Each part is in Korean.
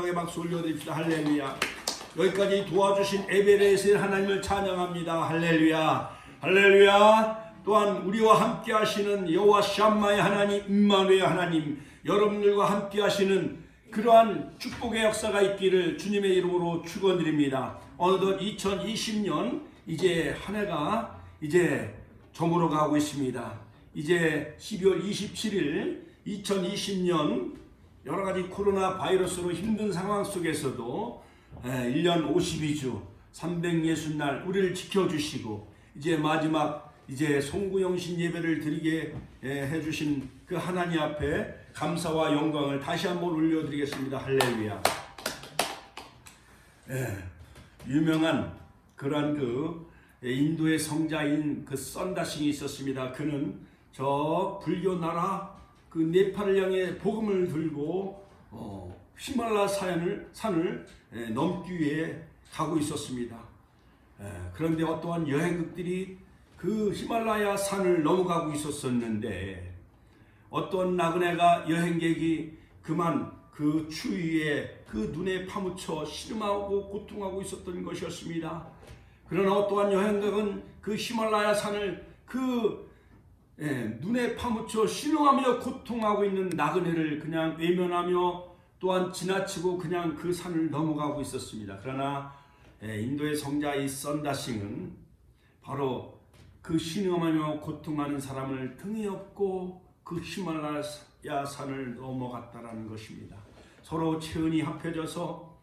영광의 박수 올려드립시다. 할렐루야. 여기까지 도와주신 에베레스의 하나님을 찬양합니다. 할렐루야. 할렐루야. 또한 우리와 함께 하시는 여호와 샴마의 하나님, 임마누엘 하나님, 여러분들과 함께 하시는 그러한 축복의 역사가 있기를 주님의 이름으로 축원드립니다. 어느덧 2020년 이제 한 해가 이제 저물어 가고 있습니다. 이제 12월 27일 2020년 여러 가지 코로나 바이러스로 힘든 상황 속에서도 1년 52주 360날 우리를 지켜주시고 이제 마지막 이제 송구영신 예배를 드리게 해주신 그 하나님 앞에 감사와 영광을 다시 한번 올려드리겠습니다. 할렐루야. 유명한 그러한 그 인도의 성자인 그 썬다싱이 있었습니다. 그는 저 불교 나라 그 네팔을 향해 복음을 들고 히말라야 산을 넘기 위해 가고 있었습니다. 그런데 어떠한 여행객들이 그 히말라야 산을 넘어가고 있었는데 어떤 나그네가 여행객이 그만 그 추위에 그 눈에 파묻혀 신음하고 고통하고 있었던 것이었습니다. 그러나 어떠한 여행객은 그 히말라야 산을 그 눈에 파묻혀 신음하며 고통하고 있는 나그네를 그냥 외면하며 또한 지나치고 그냥 그 산을 넘어가고 있었습니다. 그러나 인도의 성자 이 썬다싱은 바로 그 신음하며 고통하는 사람을 등에 업고 그 히말라야 산을 넘어갔다라는 것입니다. 서로 체온이 합해져서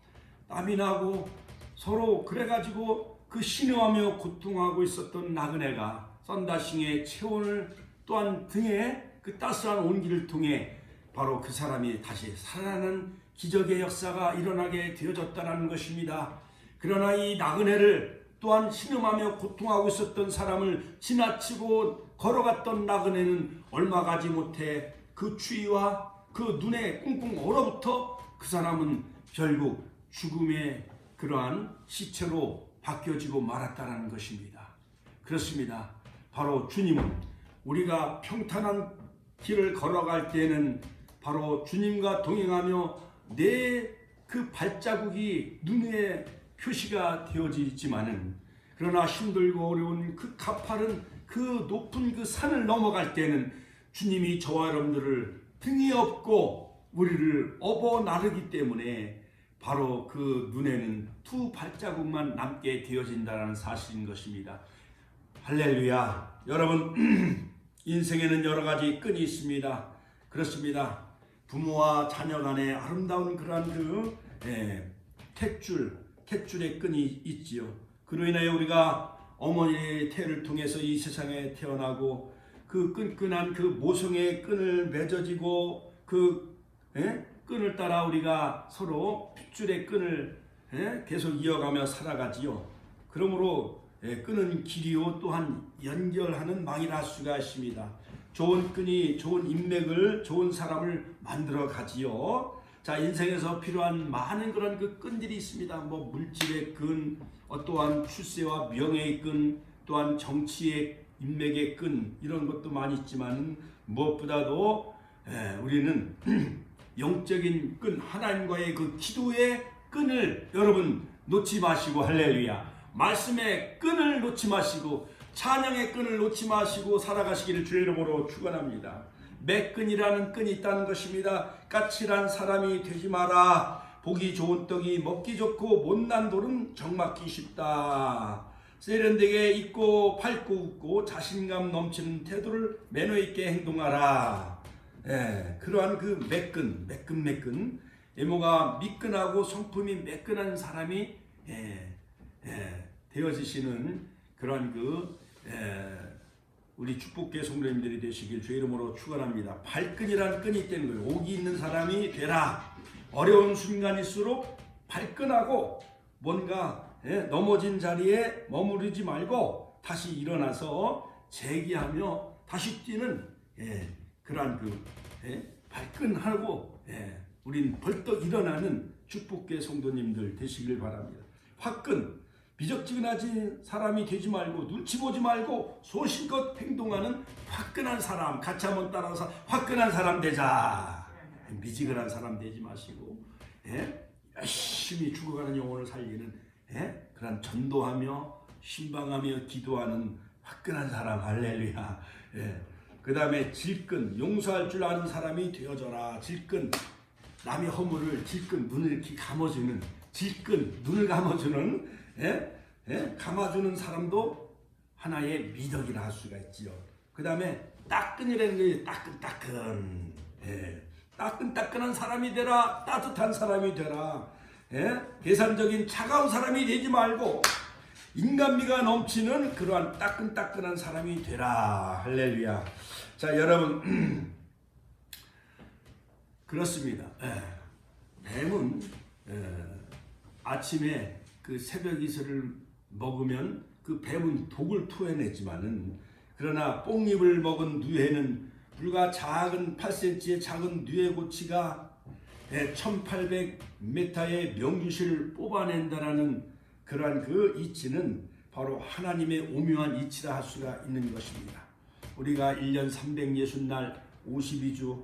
땀이 나고 서로 그래가지고 그 신음하며 고통하고 있었던 나그네가 썬다싱의 체온을 또한 등에 그 따스한 온기를 통해 바로 그 사람이 다시 살아나는 기적의 역사가 일어나게 되어졌다는 것입니다. 그러나 이 나그네를 또한 신음하며 고통하고 있었던 사람을 지나치고 걸어갔던 나그네는 얼마 가지 못해 그 추위와 그 눈에 꽁꽁 얼어붙어 그 사람은 결국 죽음의 그러한 시체로 바뀌어지고 말았다는 것입니다. 그렇습니다. 바로 주님은 우리가 평탄한 길을 걸어갈 때는 바로 주님과 동행하며 내 그 발자국이 눈에 표시가 되어지지만은 그러나 힘들고 어려운 그 가파른 그 높은 그 산을 넘어갈 때는 주님이 저와 여러분들을 등에 업고 우리를 업어 나르기 때문에 바로 그 눈에는 두 발자국만 남게 되어진다는 사실인 것입니다. 할렐루야. 여러분 인생에는 여러 가지 끈이 있습니다. 그렇습니다. 부모와 자녀 간에 아름다운 그러한 그 탯줄의 끈이 있지요. 그로 인하여 우리가 어머니의 태를 통해서 이 세상에 태어나고 그 끈끈한 그 모성의 끈을 맺어지고 그 끈을 따라 우리가 서로 핏줄의 끈을 계속 이어가며 살아가지요. 그러므로 끈은 길이요 또한 연결하는 망이라 할 수가 있습니다. 좋은 끈이 좋은 인맥을 좋은 사람을 만들어 가지요. 자, 인생에서 필요한 많은 그런 그 끈들이 있습니다. 뭐 물질의 끈, 어떠한 출세와 명예의 끈, 또한 정치의 인맥의 끈, 이런 것도 많이 있지만 무엇보다도 우리는 영적인 끈, 하나님과의 그 기도의 끈을 여러분 놓지 마시고, 할렐루야, 말씀의 끈을 놓지 마시고 찬양의 끈을 놓지 마시고 살아가시기를 주의 이름으로 축원합니다. 매끈이라는 끈이 있다는 것입니다. 까칠한 사람이 되지 마라. 보기 좋은 떡이 먹기 좋고 못난 돌은 정맞기 쉽다. 세련되게 입고 밝고 웃고 자신감 넘치는 태도를 매너 있게 행동하라. 그러한 그 매끈 외모가 미끈하고 성품이 매끈한 사람이 되어지시는 그러한 우리 축복계 성도님들이 되시길 주의 이름으로 축원합니다. 발끈이라는 끈이 있다는 거예요. 옥이 있는 사람이 되라. 어려운 순간일수록 발끈하고 뭔가 넘어진 자리에 머무르지 말고 다시 일어나서 재기하며 다시 뛰는 그러한 발끈하고 우린 벌떡 일어나는 축복계 성도님들 되시길 바랍니다. 화끈, 미적지근하지 사람이 되지 말고 눈치 보지 말고 소신껏 행동하는 화끈한 사람, 같이 한번 따라서 화끈한 사람 되자. 미지근한 사람 되지 마시고 열심히 죽어가는 영혼을 살리는 그런 전도하며 신방하며 기도하는 화끈한 사람. 할렐루야. 그 다음에 질끈 용서할 줄 아는 사람이 되어져라. 질끈 남의 허물을 질끈 눈을 이렇게 감아주는, 질끈 눈을 감아주는, 감아주는 사람도 하나의 미덕이라 할 수가 있지요. 그 다음에 따끈이라는 게 따끈따끈, 따끈따끈한 사람이 되라. 따뜻한 사람이 되라. 계산적인 차가운 사람이 되지 말고 인간미가 넘치는 그러한 따끈따끈한 사람이 되라. 할렐루야. 자, 여러분, 그렇습니다. 뱀은 아침에 그 새벽 이슬을 먹으면 그 뱀은 독을 토해내지만은, 그러나 뽕잎을 먹은 누에는 불과 작은 8cm의 작은 누에고치가 1800m의 명주실을 뽑아낸다라는 그러한 그 이치는 바로 하나님의 오묘한 이치라 할 수가 있는 것입니다. 우리가 1년 360날 52주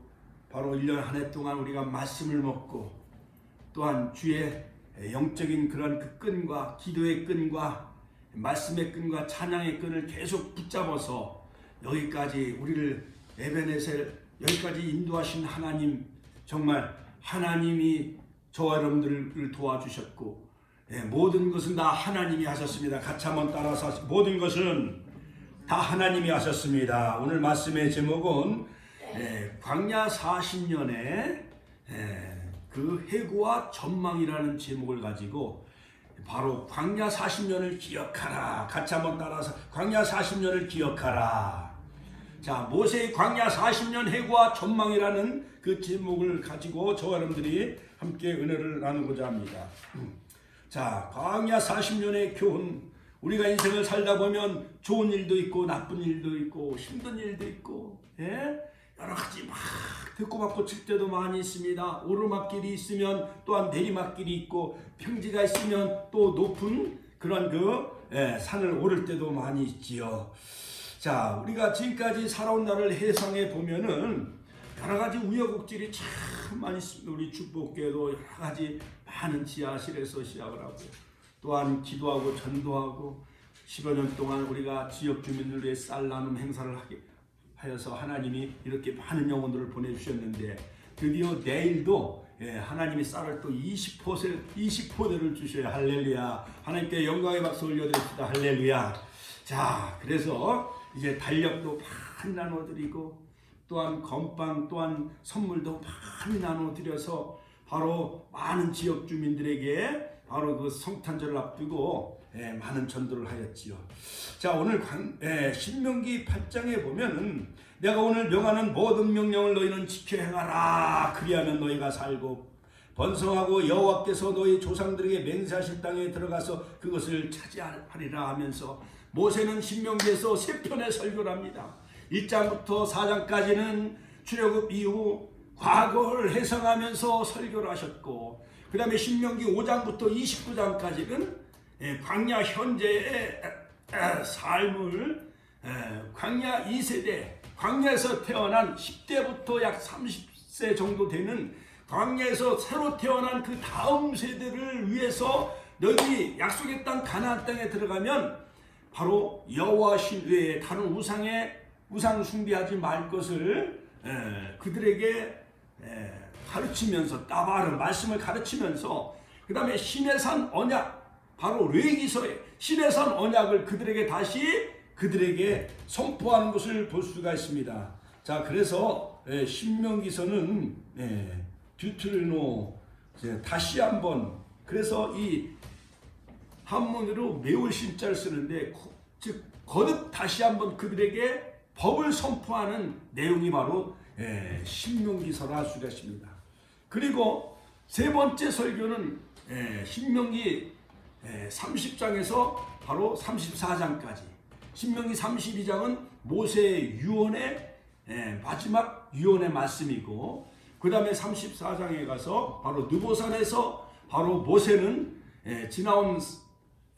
바로 1년 한 해 동안 우리가 말씀을 먹고 또한 주의 영적인 그런 그 끈과 기도의 끈과 말씀의 끈과 찬양의 끈을 계속 붙잡아서 여기까지 우리를 에베네셀 여기까지 인도하신 하나님, 정말 하나님이 저와 여러분들을 도와주셨고 모든 것은 다 하나님이 하셨습니다. 같이 한번 따라서 모든 것은 다 하나님이 하셨습니다. 오늘 말씀의 제목은 광야 40년의 그 해구와 전망이라는 제목을 가지고 바로 광야 40년을 기억하라. 같이 한번 따라서 광야 40년을 기억하라. 자, 모세의 광야 40년 해구와 전망이라는 그 제목을 가지고 저와 여러분들이 함께 은혜를 나누고자 합니다. 자, 광야 40년의 교훈. 우리가 인생을 살다 보면 좋은 일도 있고 나쁜 일도 있고 힘든 일도 있고 여러 가지 막 듣고 받고 칠 때도 많이 있습니다. 오르막길이 있으면 또한 내리막길이 있고 평지가 있으면 또 높은 그런 산을 오를 때도 많이 있지요. 자, 우리가 지금까지 살아온 날을 해상해 보면은 여러 가지 우여곡절이 참 많이 있습니다. 우리 축복교회도 여러 가지 많은 지하실에서 시작을 하고 또한 기도하고 전도하고 10여 년 동안 우리가 지역 주민들 위해 쌀 나눔 행사를 하여서 하나님이 이렇게 많은 영혼들을 보내주셨는데 드디어 내일도 하나님이 쌀을 또 20포대를 주셔야 할렐루야. 하나님께 영광의 박수 올려드립시다. 할렐루야. 자, 그래서 이제 달력도 많이 나눠드리고 또한 건빵 또한 선물도 많이 나눠드려서 바로 많은 지역 주민들에게 바로 그 성탄절을 앞두고 많은 전도를 하였지요. 자, 오늘 신명기 8장에 보면은 내가 오늘 명하는 모든 명령을 너희는 지켜 행하라. 그리하면 너희가 살고 번성하고 여호와께서 너희 조상들에게 맹세하신 땅에 들어가서 그것을 차지하리라 하면서 모세는 신명기에서 3편의 설교를 합니다. 1장부터 4장까지는 출애굽 이후 과거를 해석하면서 설교를 하셨고 그 다음에 신명기 5장부터 29장까지는 광야 현재의 삶을 광야 2세대, 광야에서 태어난 10대부터 약 30세 정도 되는 광야에서 새로 태어난 그 다음 세대를 위해서 너희 약속의 땅 가나안 땅에 들어가면 바로 여호와신 외에 다른 우상 숭배하지 말 것을 그들에게 가르치면서 따바르 말씀을 가르치면서 그 다음에 시내산 언약 바로 레위기서의 시내산 언약을 그들에게 다시 그들에게 선포하는 것을 볼 수가 있습니다. 자, 그래서 신명기서는 듀트르노 다시 한번 그래서 이 한문으로 매울 신자를 쓰는데 즉 거듭 다시 한번 그들에게 법을 선포하는 내용이 바로 신명기서라 할 수가 있습니다. 그리고 세 번째 설교는 신명기 30장에서 바로 34장까지 신명기 32장은 모세의 유언의 마지막 유언의 말씀이고 그 다음에 34장에 가서 바로 느보산에서 바로 모세는 지나온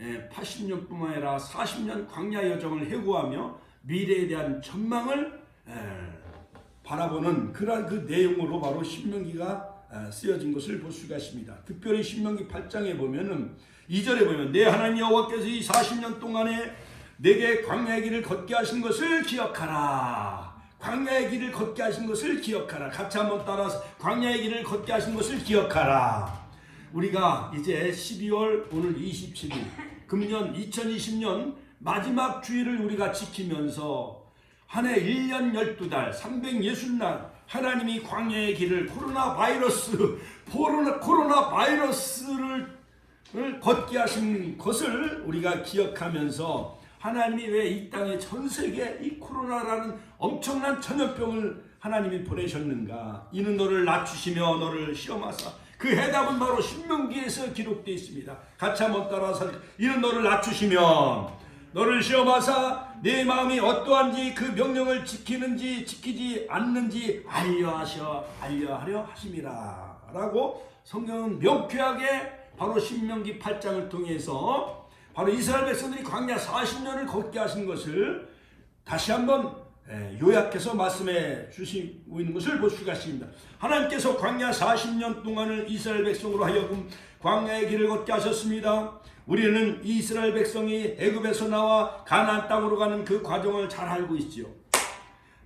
80년뿐만 아니라 40년 광야 여정을 회고하며 미래에 대한 전망을 바라보는 그러한 그 내용으로 바로 신명기가 쓰여진 것을 볼 수가 있습니다. 특별히 신명기 8장에 보면은 2절에 보면 내 하나님 여호와께서 이 40년 동안에 내게 광야의 길을 걷게 하신 것을 기억하라. 광야의 길을 걷게 하신 것을 기억하라. 같이 한번 따라서 광야의 길을 걷게 하신 것을 기억하라. 우리가 이제 12월 오늘 27일 금년 2020년 마지막 주일을 우리가 지키면서 한 해 1년 12달 360날 하나님이 광야의 길을 코로나 바이러스를 걷게 하신 것을 우리가 기억하면서 하나님이 왜 이 땅에 전 세계 이 코로나라는 엄청난 전염병을 하나님이 보내셨는가? 이는 너를 낮추시며 너를 시험하사. 그 해답은 바로 신명기에서 기록되어 있습니다. 같이 한번 따라서 이는 너를 낮추시며 너를 시험하사 내 마음이 어떠한지 그 명령을 지키는지 지키지 않는지 알려하려 하심이라 라고 성경은 명쾌하게 바로 신명기 8장을 통해서 바로 이스라엘 백성들이 광야 40년을 걷게 하신 것을 다시 한번 요약해서 말씀해 주시고 있는 것을 볼 수가 있습니다. 하나님께서 광야 40년 동안을 이스라엘 백성으로 하여금 광야의 길을 걷게 하셨습니다. 우리는 이스라엘 백성이 애굽에서 나와 가나안 땅으로 가는 그 과정을 잘 알고 있지요.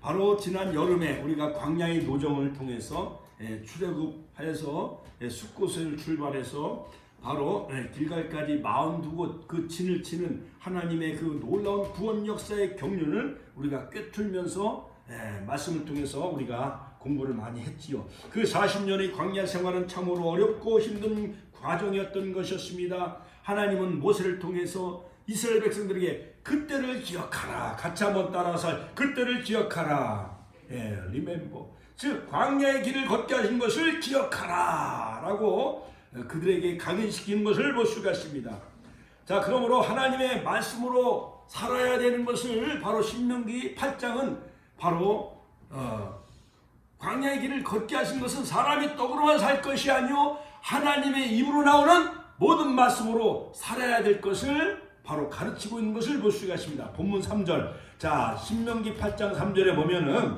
바로 지난 여름에 우리가 광야의 노정을 통해서 출애굽하여서 숫곳을 출발해서 바로 길갈까지 42곳 그 진을 치는 하나님의 그 놀라운 구원 역사의 경륜을 우리가 꿰뚫면서 말씀을 통해서 우리가 공부를 많이 했지요. 그 40년의 광야 생활은 참으로 어렵고 힘든 과정이었던 것이었습니다. 하나님은 모세를 통해서 이스라엘 백성들에게 그때를 기억하라. 같이 한번 따라서 그때를 기억하라. remember. 즉 광야의 길을 걷게 하신 것을 기억하라 라고 그들에게 각인시키는 것을 볼 수가 있습니다. 자, 그러므로 하나님의 말씀으로 살아야 되는 것을 바로 신명기 8장은 바로 광야의 길을 걷게 하신 것은 사람이 떡으로만 살 것이 아니요 하나님의 입으로 나오는 모든 말씀으로 살아야 될 것을 바로 가르치고 있는 것을 볼 수가 있습니다. 본문 3절. 자, 신명기 8장 3절에 보면은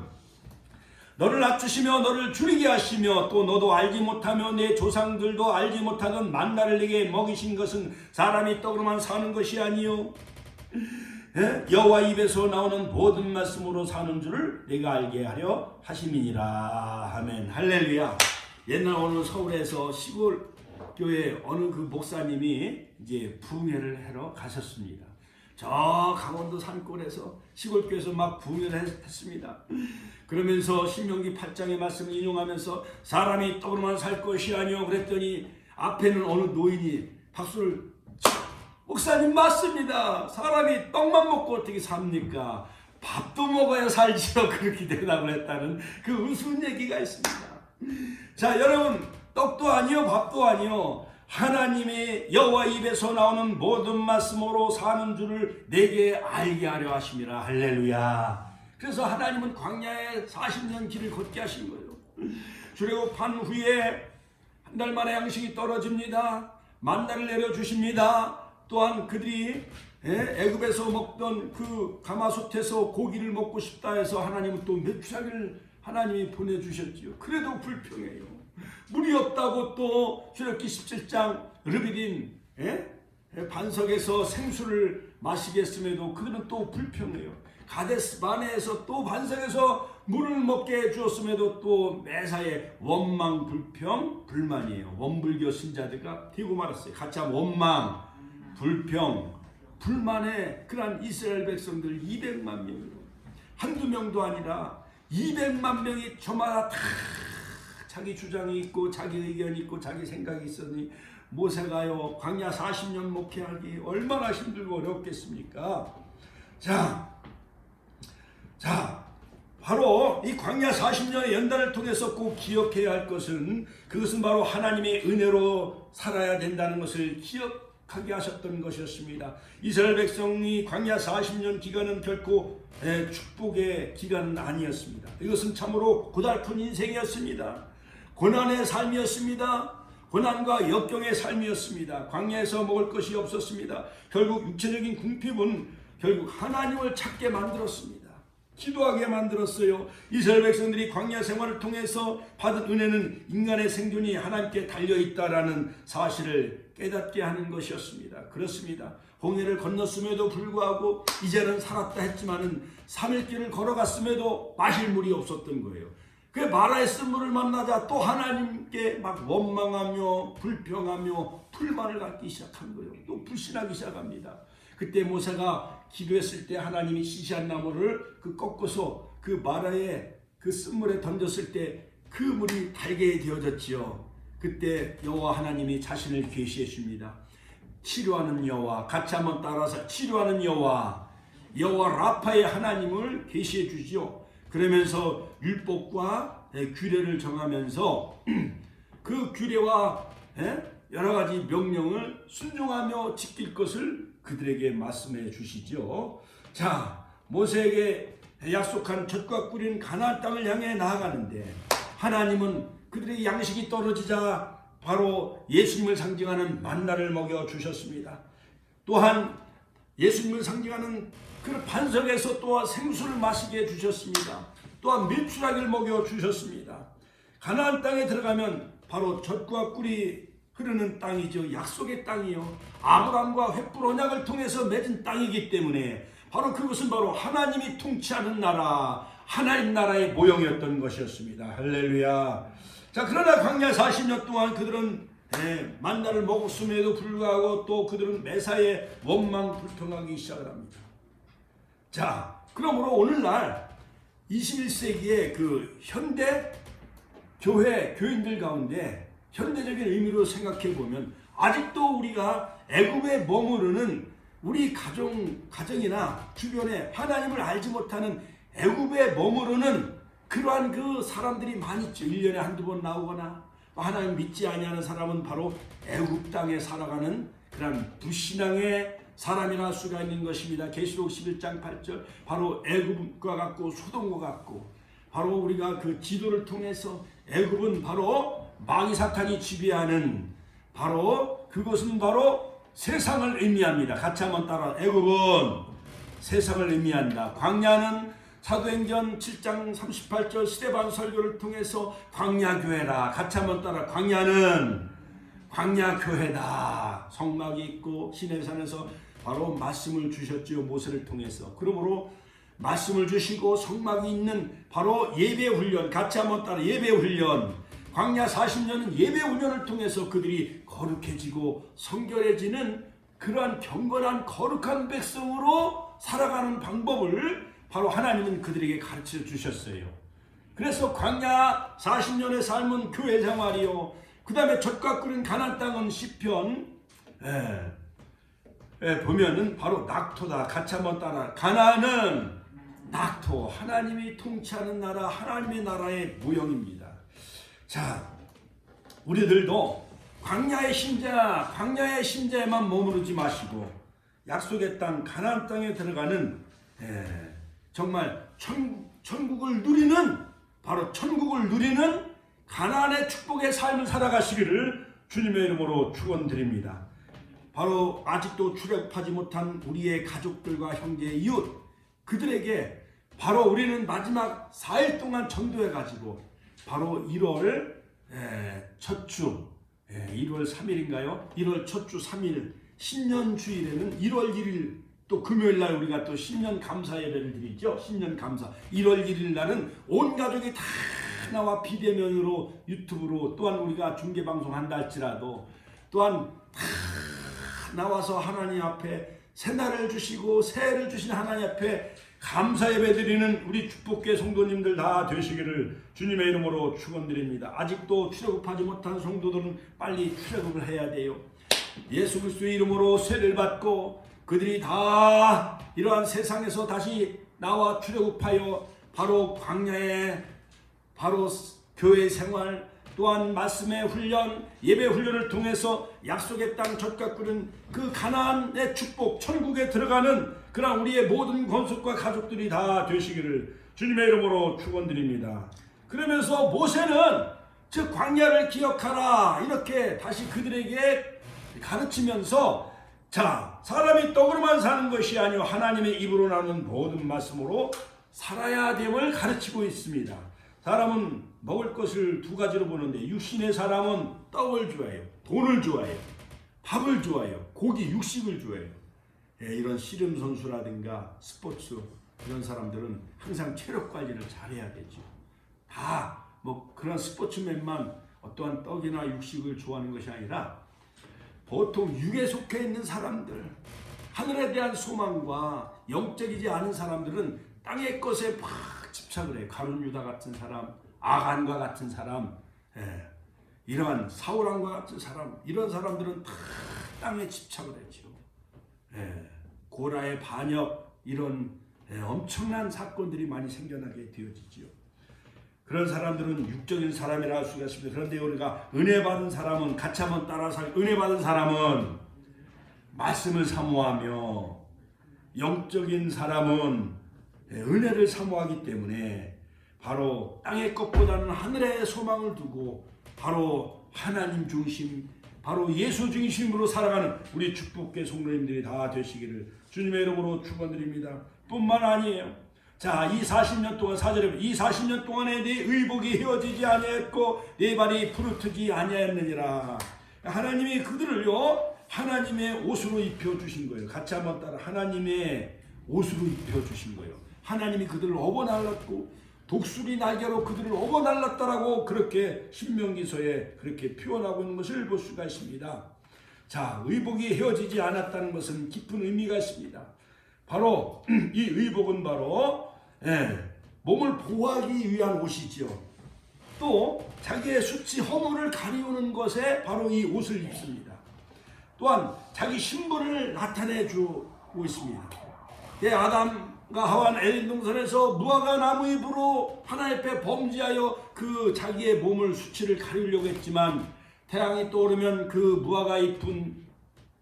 너를 낮추시며 너를 줄이게 하시며 또 너도 알지 못하며 내 조상들도 알지 못하던 만나를 내게 먹이신 것은 사람이 떡으로만 사는 것이 아니요 여호와 입에서 나오는 모든 말씀으로 사는 줄을 내가 알게 하려 하심이니라. 아멘. 할렐루야. 옛날 어느 서울에서 시골 교회 어느 그 목사님이 이제 부흥회를 하러 가셨습니다. 저 강원도 산골에서 시골교회에서 막 부흥회를 했습니다. 그러면서 신명기 8장의 말씀을 인용하면서 사람이 떡으로만 살 것이 아니오 그랬더니 앞에는 어느 노인이 박수를 목사님 맞습니다. 사람이 떡만 먹고 어떻게 삽니까? 밥도 먹어야 살지요. 그렇게 대답을 했다는 그 우스운 얘기가 있습니다. 자, 여러분 떡도 아니요 밥도 아니요 하나님의 여호와 입에서 나오는 모든 말씀으로 사는 줄을 내게 알게 하려 하심이라. 할렐루야. 그래서 하나님은 광야에 40년 길을 걷게 하신 거예요. 출애굽한 후에 한 달 만에 양식이 떨어집니다. 만나를 내려주십니다. 또한 그들이 애굽에서 먹던 그 가마솥에서 고기를 먹고 싶다 해서 하나님은 또 메추라기를 하나님이 보내주셨지요. 그래도 불평해요. 물이 없다고 또 출애굽기 17장 르비딘 반석에서 생수를 마시겠음에도 그들은 또 불평해요. 가데스 바네에서 또 반석에서 물을 먹게 해주었음에도 또 매사에 원망 불평 불만이에요. 원불교 신자들과 되고 말았어요. 같이 한번 원망 불평 불만의 그러한 이스라엘 백성들 200만 명이요. 한두 명도 아니라 200만 명이 저마다 다 자기 주장이 있고 자기 의견이 있고 자기 생각이 있으니 모세가요 광야 40년 목회하기 얼마나 힘들고 어렵겠습니까? 자, 바로 이 광야 40년의 연단을 통해서 꼭 기억해야 할 것은 그것은 바로 하나님의 은혜로 살아야 된다는 것을 기억하게 하셨던 것이었습니다. 이스라엘 백성이 광야 40년 기간은 결코 축복의 기간은 아니었습니다. 이것은 참으로 고달픈 인생이었습니다. 고난의 삶이었습니다. 고난과 역경의 삶이었습니다. 광야에서 먹을 것이 없었습니다. 결국 육체적인 궁핍은 결국 하나님을 찾게 만들었습니다. 기도하게 만들었어요. 이스라엘 백성들이 광야 생활을 통해서 받은 은혜는 인간의 생존이 하나님께 달려있다라는 사실을 깨닫게 하는 것이었습니다. 그렇습니다. 홍해를 건넜음에도 불구하고 이제는 살았다 했지만은 3일길을 걸어갔음에도 마실 물이 없었던 거예요. 그 마라의 쓴물을 만나자 또 하나님께 막 원망하며 불평하며 불만을 갖기 시작한 거예요. 또 불신하기 시작합니다. 그때 모세가 기도했을 때 하나님이 시시한 나무를 꺾어서 그 마라의 그 쓴물에 던졌을 때 그 물이 달게 되어졌지요. 그때 여호와 하나님이 자신을 계시해 줍니다. 치료하는 여호와, 같이 한번 따라서 치료하는 여호와 라파의 하나님을 계시해 주지요. 그러면서 율법과 규례를 정하면서 그 규례와 여러 가지 명령을 순종하며 지킬 것을 그들에게 말씀해 주시죠. 자, 모세에게 약속한 젖과 꿀인 가나안 땅을 향해 나아가는데 하나님은 그들의 양식이 떨어지자 바로 예수님을 상징하는 만나를 먹여 주셨습니다. 또한 예수님을 상징하는 그 반석에서 또한 생수를 마시게 해주셨습니다. 또한 메추라기를 먹여 주셨습니다. 가나안 땅에 들어가면 바로 젖과 꿀이 흐르는 땅이죠. 약속의 땅이요. 아브라함과 횃불 언약을 통해서 맺은 땅이기 때문에 바로 그것은 바로 하나님이 통치하는 나라, 하나님 나라의 모형이었던 것이었습니다. 할렐루야. 자, 그러나 광야 40년 동안 그들은 만나를 먹었음에도 불구하고 또 그들은 매사에 원망 불평하기 시작을 합니다. 자, 그러므로 오늘날 21세기의 그 현대 교회 교인들 가운데 현대적인 의미로 생각해 보면 아직도 우리가 애굽에 머무르는 우리 가정이나 주변에 하나님을 알지 못하는 애굽에 머무르는 그러한 그 사람들이 많이 있죠. 1년에 한두 번 나오거나 하나님 믿지 아니하는 사람은 바로 애굽 땅에 살아가는 그런 불신앙의 사람이나 수가 있는 것입니다. 계시록 11장 8절 바로 애굽과 같고 소돔과 같고 바로 우리가 그 지도를 통해서 애굽은 바로 마귀 사탄이 지배하는 바로 그것은 바로 세상을 의미합니다. 같이 한번 따라 애굽은 세상을 의미한다. 광야는 사도행전 7장 38절 스데반 설교를 통해서 광야교회라. 같이 한번 따라 광야는 광야교회다. 성막이 있고 시내산에서 바로 말씀을 주셨지요. 모세를 통해서. 그러므로 말씀을 주시고 성막이 있는 바로 예배훈련. 같이 한번 따라 예배훈련. 광야 40년은 예배훈련을 통해서 그들이 거룩해지고 성결해지는 그러한 경건한 거룩한 백성으로 살아가는 방법을 바로 하나님은 그들에게 가르쳐 주셨어요. 그래서 광야 40년의 삶은 교회 생활이요. 그 다음에 젖과 끓은 가나안 땅은 시편 보면은 바로 낙토다. 같이 한번 따라. 가나안은 낙토, 하나님이 통치하는 나라, 하나님의 나라의 모형입니다. 자, 우리들도 광야의 신자에만 머무르지 마시고 약속의 땅 가나안 땅에 들어가는 정말 천국을 누리는 바로 천국을 누리는 가나안의 축복의 삶을 살아가시기를 주님의 이름으로 축원드립니다. 바로 아직도 출애굽하지 못한 우리의 가족들과 형제 이웃 그들에게 바로 우리는 마지막 4일 동안 전도해가지고 바로 1월 첫 주 1월 3일인가요? 1월 첫 주 3일 신년주일에는 1월 1일 또 금요일날 우리가 또 신년 감사 예배를 드리죠. 신년 감사 1월 1일 날은 온 가족이 다 나와 비대면으로 유튜브로 또한 우리가 중계방송 한다 할지라도 또한 다 나와서 하나님 앞에 새날을 주시고 새해를 주신 하나님 앞에 감사 예배 드리는 우리 축복계 성도님들 다 되시기를 주님의 이름으로 축원드립니다. 아직도 출애굽하지 못한 성도들은 빨리 출애굽을 해야 돼요. 예수 그리스도의 이름으로 세례를 받고 그들이 다 이러한 세상에서 다시 나와 출애굽하여 바로 광야에 바로 교회 생활 또한 말씀의 훈련, 예배 훈련을 통해서 약속의 땅 젖과 끓은 그 가나안의 축복, 천국에 들어가는 그런 우리의 모든 권속과 가족들이 다 되시기를 주님의 이름으로 축원드립니다. 그러면서 모세는 즉 광야를 기억하라 이렇게 다시 그들에게 가르치면서 자, 사람이 떡으로만 사는 것이 아니요 하나님의 입으로 나오는 모든 말씀으로 살아야 됨을 가르치고 있습니다. 사람은 먹을 것을 두 가지로 보는데 육신의 사람은 떡을 좋아해요. 돈을 좋아해요. 밥을 좋아해요. 고기, 육식을 좋아해요. 이런 씨름 선수라든가 스포츠 이런 사람들은 항상 체력 관리를 잘해야 되죠. 다 뭐 그런 스포츠맨만 어떠한 떡이나 육식을 좋아하는 것이 아니라 보통 육에 속해 있는 사람들, 하늘에 대한 소망과 영적이지 않은 사람들은 땅의 것에 막 집착을 해요. 가룟 유다 같은 사람, 아간과 같은 사람, 이러한 사울왕과 같은 사람, 이런 사람들은 다 땅에 집착을 했죠. 고라의 반역, 이런 엄청난 사건들이 많이 생겨나게 되어지죠. 그런 사람들은 육적인 사람이라 할 수가 있습니다. 그런데 우리가 은혜 받은 사람은 같이 한번 따라 살, 은혜 받은 사람은 말씀을 사모하며, 영적인 사람은 은혜를 사모하기 때문에 바로 땅의 것보다는 하늘의 소망을 두고 바로 하나님 중심, 바로 예수 중심으로 살아가는 우리 축복계 성도님들이 다 되시기를 주님의 이름으로 축원드립니다. 뿐만 아니에요. 자, 이 40년 동안 4절에 이 40년 동안에 네 의복이 헤어지지 아니했고 네 발이 부르트지 아니하였느니라. 하나님이 그들을요 하나님의 옷으로 입혀주신 거예요. 같이 한번 따라 하나님의 옷으로 입혀주신 거예요. 하나님이 그들을 업어날랐고 독수리 날개로 그들을 업어날랐다라고 그렇게 신명기서에 그렇게 표현하고 있는 것을 볼 수가 있습니다. 자, 의복이 헤어지지 않았다는 것은 깊은 의미가 있습니다. 바로 이 의복은 바로 몸을 보호하기 위한 옷이지요. 또 자기의 수치 허물을 가리우는 것에 바로 이 옷을 입습니다. 또한 자기 신분을 나타내 주고 있습니다. 아담과 하와는 에덴 동산에서 무화과 나무 잎으로 하나님 앞에 범죄하여 그 자기의 몸을 수치를 가리우려고 했지만 태양이 떠오르면 그 무화과 잎은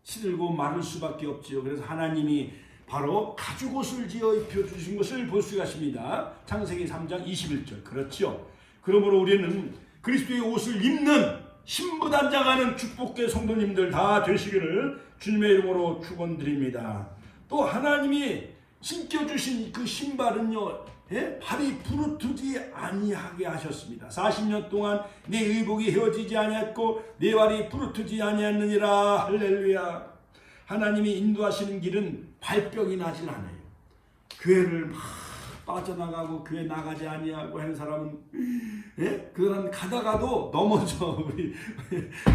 시들고 마를 수밖에 없지요. 그래서 하나님이 바로 가죽옷을 지어 입혀주신 것을 볼 수가 있습니다. 창세기 3장 21절. 그렇죠. 그러므로 우리는 그리스도의 옷을 입는 신부단장하는 축복계 성도님들 다 되시기를 주님의 이름으로 축원드립니다. 또 하나님이 신겨주신 그 신발은요 발이 부르트지 아니하게 하셨습니다. 40년 동안 네 의복이 헤어지지 아니했고 네 발이 부르트지 아니했느니라. 할렐루야. 하나님이 인도하시는 길은 발병이 나질 않아요. 교회를 막 빠져나가고 교회 나가지 아니하고 하는 사람은 그런 가다가도 넘어져. 우리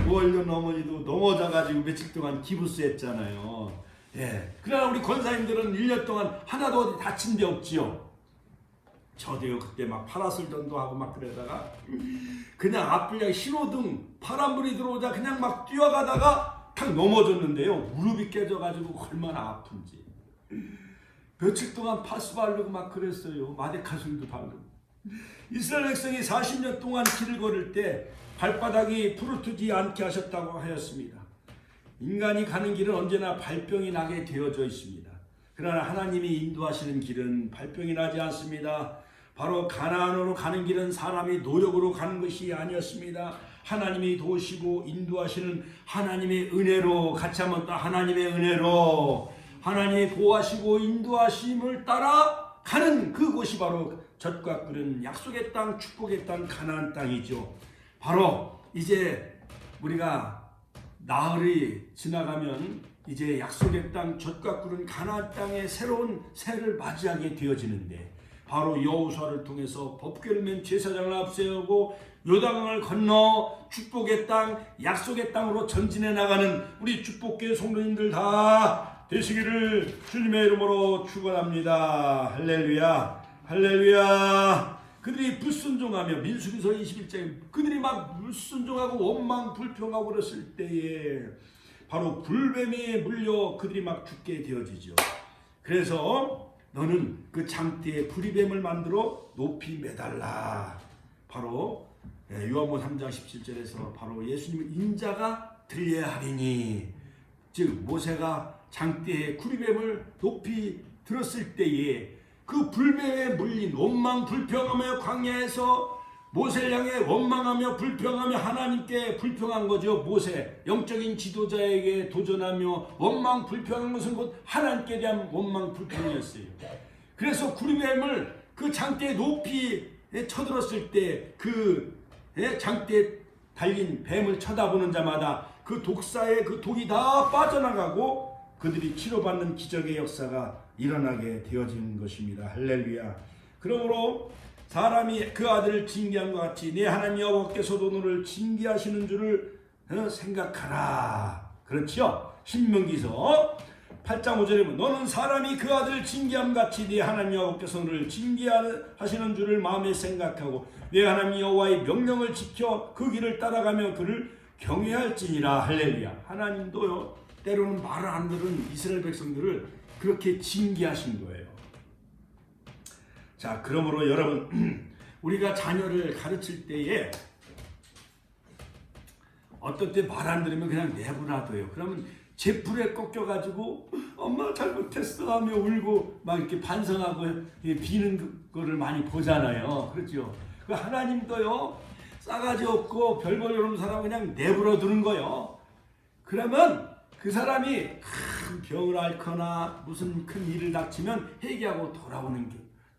오월년 어머니도 넘어져가지고 며칠 동안 기부스 했잖아요. 그러나 우리 권사님들은 1년 동안 하나도 어디 다친 데 없지요. 저도요 그때 막 파라솔 전도하고 막 그러다가 그냥 앞불량 신호등 파란불이 들어오자 그냥 막 뛰어가다가 탁 넘어졌는데요. 무릎이 깨져가지고 얼마나 아픈지. 며칠 동안 파스 바르고 막 그랬어요. 마데카술도 바르고. 이스라엘 백성이 40년 동안 길을 걸을 때 발바닥이 부르트지 않게 하셨다고 하였습니다. 인간이 가는 길은 언제나 발병이 나게 되어져 있습니다. 그러나 하나님이 인도하시는 길은 발병이 나지 않습니다. 바로 가나안으로 가는 길은 사람이 노력으로 가는 것이 아니었습니다. 하나님이 도우시고 인도하시는 하나님의 은혜로, 같이 한번 더 하나님의 은혜로 하나님이 보호하시고 인도하심을 따라 가는 그곳이 바로 젖과 꿀은 약속의 땅, 축복의 땅, 가나안 땅이죠. 바로 이제 우리가 나흘이 지나가면 이제 약속의 땅, 젖과 꿀은 가나안 땅의 새로운 새를 맞이하게 되어지는데 바로 여호수아를 통해서 법궤를 맨 제사장을 앞세우고 요단강을 건너 축복의 땅, 약속의 땅으로 전진해 나가는 우리 축복계 성도님들 다 되시기를 주님의 이름으로 축원합니다. 할렐루야, 할렐루야. 그들이 불순종하며 민수기서 21장에 그들이 막 불순종하고 원망 불평하고 그랬을 때에 바로 불뱀에 물려 그들이 막 죽게 되어지죠. 그래서 너는 그 장대에 구리뱀을 만들어 높이 매달라. 바로 요한복음 3장 17절에서 바로 예수님의 인자가 들려야 하리니, 즉 모세가 장대에 구리뱀을 높이 들었을 때에 그 불뱀에 물린 원망 불평하며 광야에서 모세를 향해 원망하며 불평하며 하나님께 불평한 거죠. 모세 영적인 지도자에게 도전하며 원망 불평한 것은 곧 하나님께 대한 원망 불평이었어요. 그래서 구리뱀을 그 장대에 높이 쳐들었을 때 그 장대에 달린 뱀을 쳐다보는 자마다 그 독사의 그 독이 다 빠져나가고 그들이 치료받는 기적의 역사가 일어나게 되어진 것입니다. 할렐루야. 그러므로 사람이 그 아들을 징계한 것 같이 내 하나님 여호와께서도 너를 징계하시는 줄을 생각하라. 그렇죠? 신명기서 8장 5절에 보면 너는 사람이 그 아들을 징계함 같이 네 하나님 여호와께서 너를 징계하시는 줄을 마음에 생각하고 네 하나님 여호와의 명령을 지켜 그 길을 따라가며 그를 경외할지니라. 할렐루야. 하나님도요 때로는 말을 안 들은 이스라엘 백성들을 그렇게 징계하신 거예요. 자, 그러므로 여러분 우리가 자녀를 가르칠 때에 어떤 때 말 안 들으면 그냥 내버려둬요. 그러면 제풀에 꺾여가지고 엄마 잘못했어 하며 울고 막 이렇게 반성하고 비는 거를 많이 보잖아요. 그렇죠? 그 하나님도요 싸가지 없고 별볼 이런 사람 그냥 내버려 두는 거예요. 그러면 그 사람이 큰 병을 앓거나 무슨 큰 일을 닥치면 회개하고 돌아오는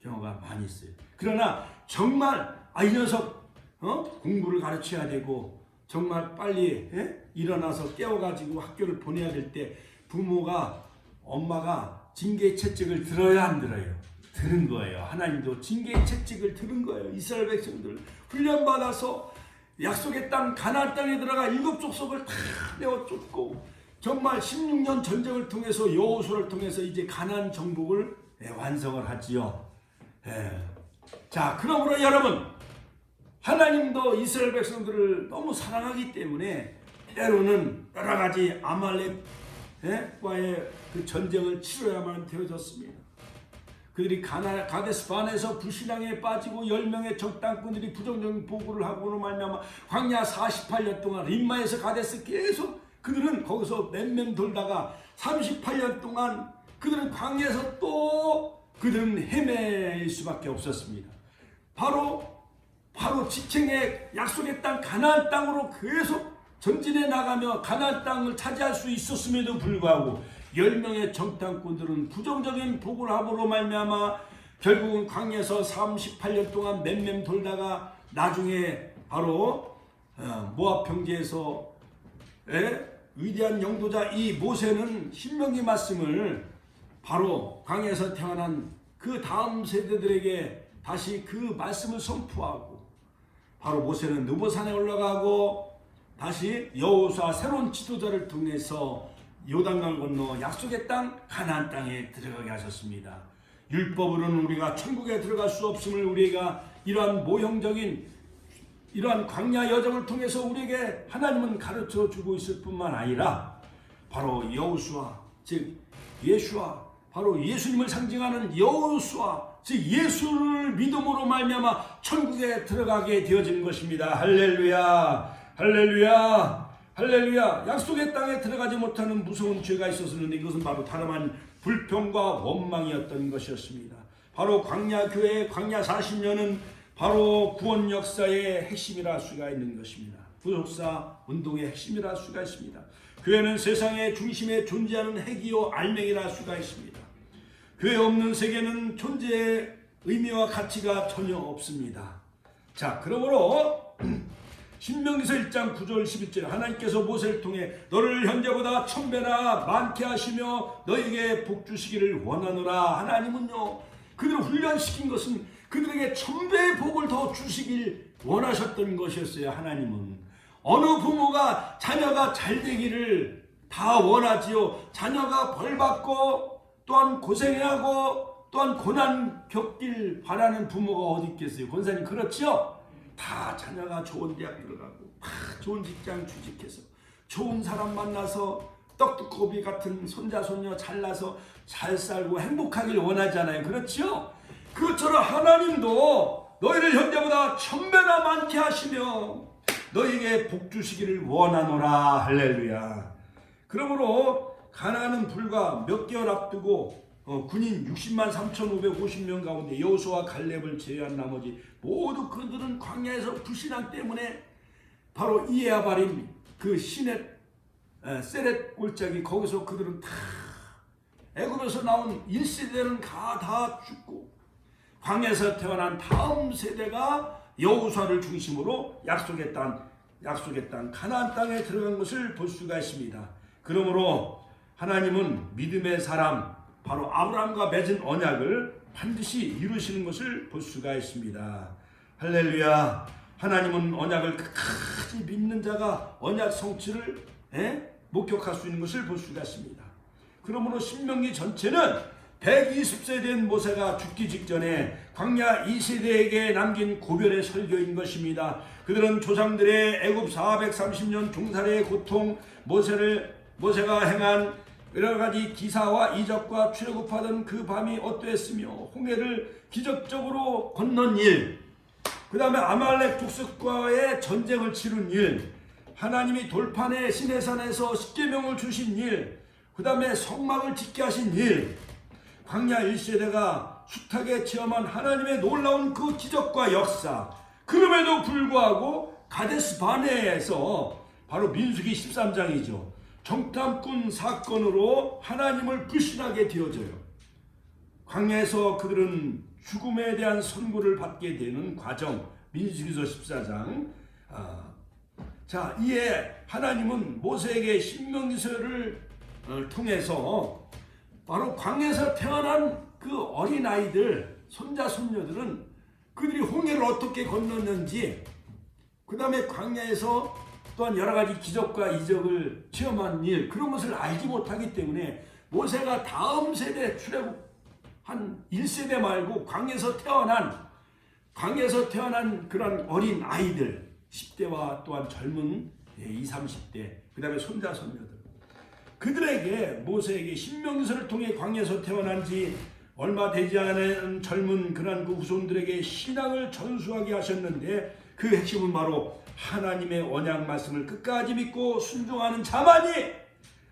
경우가 많이 있어요. 그러나 정말 이 녀석 공부를 가르쳐야 되고 정말 빨리 일어나서 깨워가지고 학교를 보내야 될 때 부모가 엄마가 징계의 채찍을 들어야 안 들어요? 드는 거예요. 하나님도 징계의 채찍을 들은 거예요. 이스라엘 백성들 훈련받아서 약속의 땅 가나안 땅에 들어가 7 족속을 다 내어 쫓고 정말 16년 전쟁을 통해서 여호수아를 통해서 이제 가나안 정복을 완성을 하지요. 자, 그러므로 여러분 하나님도 이스라엘 백성들을 너무 사랑하기 때문에 때로는 여러 가지 아말렉과의 그 전쟁을 치러야만 되어졌습니다. 그들이 가데스 반에서 불신앙에 빠지고 10명의 적당꾼들이 부정적인 보고를 하고로 말미암아 광야 48년 동안 림마에서 가데스 계속 그들은 거기서 맴맴 돌다가 38년 동안 그들은 광야에서 또 그들은 헤매일 수밖에 없었습니다. 바로 지층의 약속의 땅 가나안 땅으로 계속 전진해 나가며 가나안 땅을 차지할 수 있었음에도 불구하고 10명의 정탐꾼들은 부정적인 보고를 함으로 말미암아 결국은 광야에서 38년 동안 맴맴 돌다가 나중에 바로 모압 평지에서 위대한 영도자 이 모세는 신명기 말씀을 바로 광야에서 태어난 그 다음 세대들에게 다시 그 말씀을 선포하고 바로 모세는 느보산에 올라가고 다시 여호수아 새로운 지도자를 통해서 요단강 건너 약속의 땅 가나안 땅에 들어가게 하셨습니다. 율법으로는 우리가 천국에 들어갈 수 없음을 우리가 이러한 모형적인 이러한 광야 여정을 통해서 우리에게 하나님은 가르쳐 주고 있을 뿐만 아니라 바로 여호수아 즉 예수와 바로 예수님을 상징하는 여호수아 즉 예수를 믿음으로 말미암아 천국에 들어가게 되어지는 것입니다. 할렐루야, 할렐루야, 할렐루야. 약속의 땅에 들어가지 못하는 무서운 죄가 있었는데 이것은 바로 다름 아닌 불평과 원망이었던 것이었습니다. 바로 광야교회 광야 40년은 바로 구원 역사의 핵심이라 할 수가 있는 것입니다. 구속사 운동의 핵심이라 할 수가 있습니다. 교회는 세상의 중심에 존재하는 핵이요 알맹이라 할 수가 있습니다. 교회 없는 세계는 존재의 의미와 가치가 전혀 없습니다. 자, 그러므로 신명기서 1장 9절 11절 하나님께서 모세를 통해 너를 현재보다 1000배나 많게 하시며 너에게 복 주시기를 원하노라. 하나님은요 그들을 훈련시킨 것은 그들에게 1000배의 복을 더 주시길 원하셨던 것이었어요. 하나님은 어느 부모가 자녀가 잘 되기를 다 원하지요. 자녀가 벌받고 또한 고생하고 또한 고난 겪길 바라는 부모가 어디 있겠어요. 권사님 그렇죠? 다 자녀가 좋은 대학 들어가고 다 좋은 직장 취직해서 좋은 사람 만나서 떡두꺼비 같은 손자 손녀 잘나서 잘 살고 행복하길 원하잖아요. 그렇죠? 그것처럼 하나님도 너희를 현재보다 1000배나 많게 하시며 너희에게 복 주시기를 원하노라. 할렐루야. 그러므로 가나안은 불과 몇 개월 앞두고 군인 60만 3,550명 가운데 여호수아와 갈렙을 제외한 나머지 모두 그들은 광야에서 불신앙 때문에 바로 이에아바림 그 시넷 세렛 골짜기 거기서 그들은 다 애굽에서 나온 1세대는 다 죽고 광야에서 태어난 다음 세대가 여호수아를 중심으로 약속의 땅 가나안 땅에 들어간 것을 볼 수가 있습니다. 그러므로 하나님은 믿음의 사람 바로 아브라함과 맺은 언약을 반드시 이루시는 것을 볼 수가 있습니다. 할렐루야. 하나님은 언약을 끝까지 믿는 자가 언약 성취를 목격할 수 있는 것을 볼 수가 있습니다. 그러므로 신명기 전체는 120세 된 모세가 죽기 직전에 광야 2세대에게 남긴 고별의 설교인 것입니다. 그들은 조상들의 애굽 430년 종살이의 고통, 모세가 행한 여러 가지 기사와 이적과 출애굽하던 그 밤이 어떠했으며 홍해를 기적적으로 건넌 일, 그 다음에 아말렉 족속과의 전쟁을 치른 일, 하나님이 돌판에 시내산에서 십계명을 주신 일, 그 다음에 성막을 짓게 하신 일, 광야 1세대가 숱하게 체험한 하나님의 놀라운 그 기적과 역사, 그럼에도 불구하고 가데스 바네에서 바로 민수기 13장이죠. 정탐꾼 사건으로 하나님을 불신하게 되어져요. 광야에서 그들은 죽음에 대한 선고를 받게 되는 과정, 민수기서 14장. 자, 이에 하나님은 모세에게 신명기서를 통해서 바로 광야에서 태어난 그 어린아이들, 손자, 손녀들은 그들이 홍해를 어떻게 건넜는지, 그 다음에 광야에서 또한 여러 가지 기적과 이적을 체험한 일, 그런 것을 알지 못하기 때문에 모세가 다음 세대 출애굽 한 1세대 말고 광야에서 태어난 그런 어린 아이들, 10대와 또한 젊은 20, 30대, 그 다음에 손자, 손녀들, 그들에게 모세에게 신명기서를 통해 광야에서 태어난 지 얼마 되지 않은 젊은 그런 그 후손들에게 신앙을 전수하게 하셨는데, 그 핵심은 바로 하나님의 언약 말씀을 끝까지 믿고 순종하는 자만이